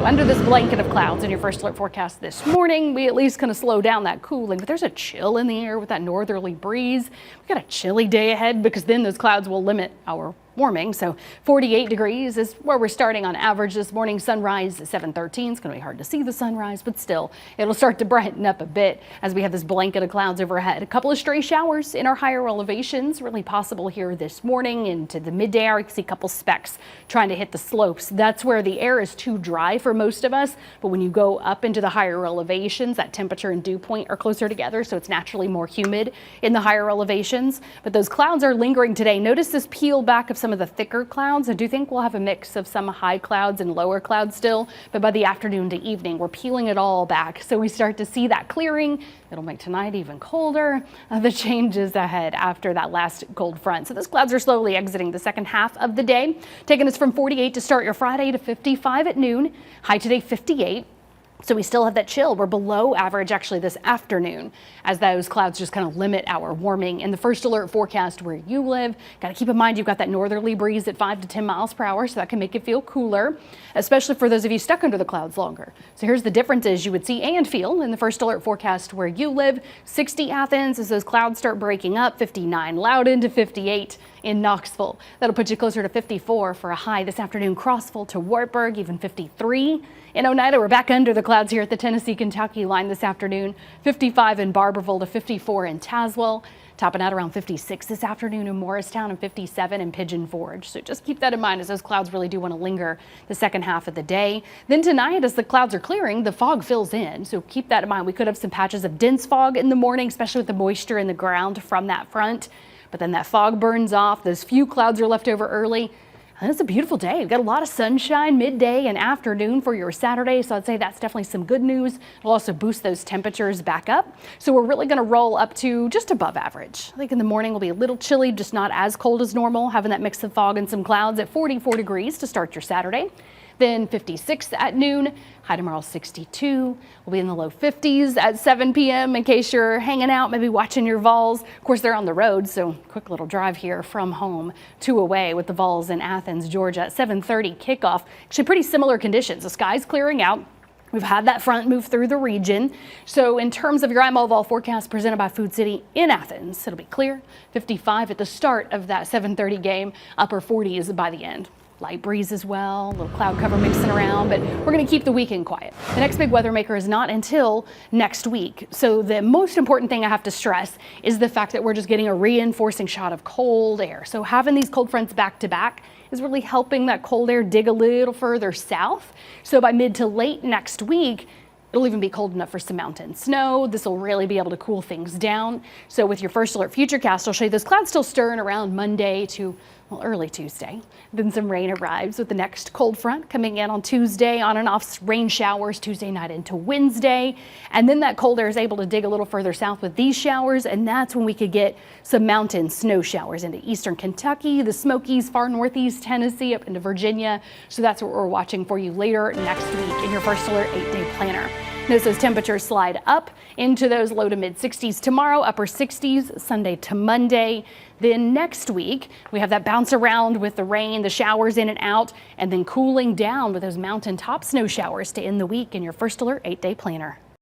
under this blanket of clouds in your first alert forecast this morning, we at least kind of slow down that cooling, but there's a chill in the air with that northerly breeze. We've got a chilly day ahead because then those clouds will limit our warming. So 48 degrees is where we're starting on average this morning. Sunrise at 7:13. It's going to be hard to see the sunrise, but still it'll start to brighten up a bit as we have this blanket of clouds overhead. A couple of stray showers in our higher elevations, really possible here this morning into the midday hour. You can see a couple specks trying to hit the slopes. That's where the air is too dry for most of us. But when you go up into the higher elevations, that temperature and dew point are closer together. So it's naturally more humid in the higher elevations. But those clouds are lingering today. Notice this peel back of some of the thicker clouds. I do think we'll have a mix of some high clouds and lower clouds still, but by the afternoon to evening, we're peeling it all back. So we start to see that clearing. It'll make tonight even colder. The changes ahead after that last cold front. So those clouds are slowly exiting the second half of the day, taking us from 48 to start your Friday to 55 at noon. High today 58. So we still have that chill. We're below average actually this afternoon as those clouds just kind of limit our warming. In the first alert forecast where you live, got to keep in mind you've got that northerly breeze at 5 to 10 miles per hour, so that can make it feel cooler, especially for those of you stuck under the clouds longer. So here's the differences you would see and feel in the first alert forecast where you live. 60 Athens as those clouds start breaking up, 59 Loudon to 58 in Knoxville. That'll put you closer to 54 for a high this afternoon. Crossville to Wartburg, even 53. In Oneida, we're back under the clouds here at the Tennessee-Kentucky line this afternoon. 55 in Barberville to 54 in Tazewell. Topping out around 56 this afternoon in Morristown and 57 in Pigeon Forge. So just keep that in mind as those clouds really do want to linger the second half of the day. Then tonight, as the clouds are clearing, the fog fills in. So keep that in mind. We could have some patches of dense fog in the morning, especially with the moisture in the ground from that front. But then that fog burns off. Those few clouds are left over early. And it's a beautiful day. We've got a lot of sunshine midday and afternoon for your Saturday. So I'd say that's definitely some good news. It'll also boost those temperatures back up. So we're really going to roll up to just above average. I think in the morning will be a little chilly, just not as cold as normal, having that mix of fog and some clouds at 44 degrees to start your Saturday. Then 56 at noon. High tomorrow 62. We'll be in the low 50s at 7 p.m. in case you're hanging out, maybe watching your Vols. Of course, they're on the road, so quick little drive here from home to away with the Vols in Athens, Georgia at 7:30 kickoff. Actually, pretty similar conditions. The sky's clearing out. We've had that front move through the region. So in terms of your IMO Vol forecast presented by Food City in Athens, it'll be clear. 55 at the start of that 7:30 game, upper 40s by the end. Light breeze as well, a little cloud cover mixing around, but we're going to keep the weekend quiet. The next big weather maker is not until next week. So the most important thing I have to stress is the fact that we're just getting a reinforcing shot of cold air. So having these cold fronts back to back is really helping that cold air dig a little further south. So by mid to late next week, it'll even be cold enough for some mountain snow. This will really be able to cool things down. So with your first alert futurecast, I'll show you those clouds still stirring around Monday to early Tuesday. Then some rain arrives with the next cold front coming in on Tuesday, on and off rain showers Tuesday night into Wednesday. And then that cold air is able to dig a little further south with these showers. And that's when we could get some mountain snow showers into eastern Kentucky, the Smokies, far northeast Tennessee, up into Virginia. So that's what we're watching for you later next week in your first alert 8-day planner. Notice those temperatures slide up into those low to mid 60s tomorrow, upper 60s Sunday to Monday. Then next week, we have that bounce around with the rain, the showers in and out, and then cooling down with those mountaintop snow showers to end the week in your first alert 8-day planner.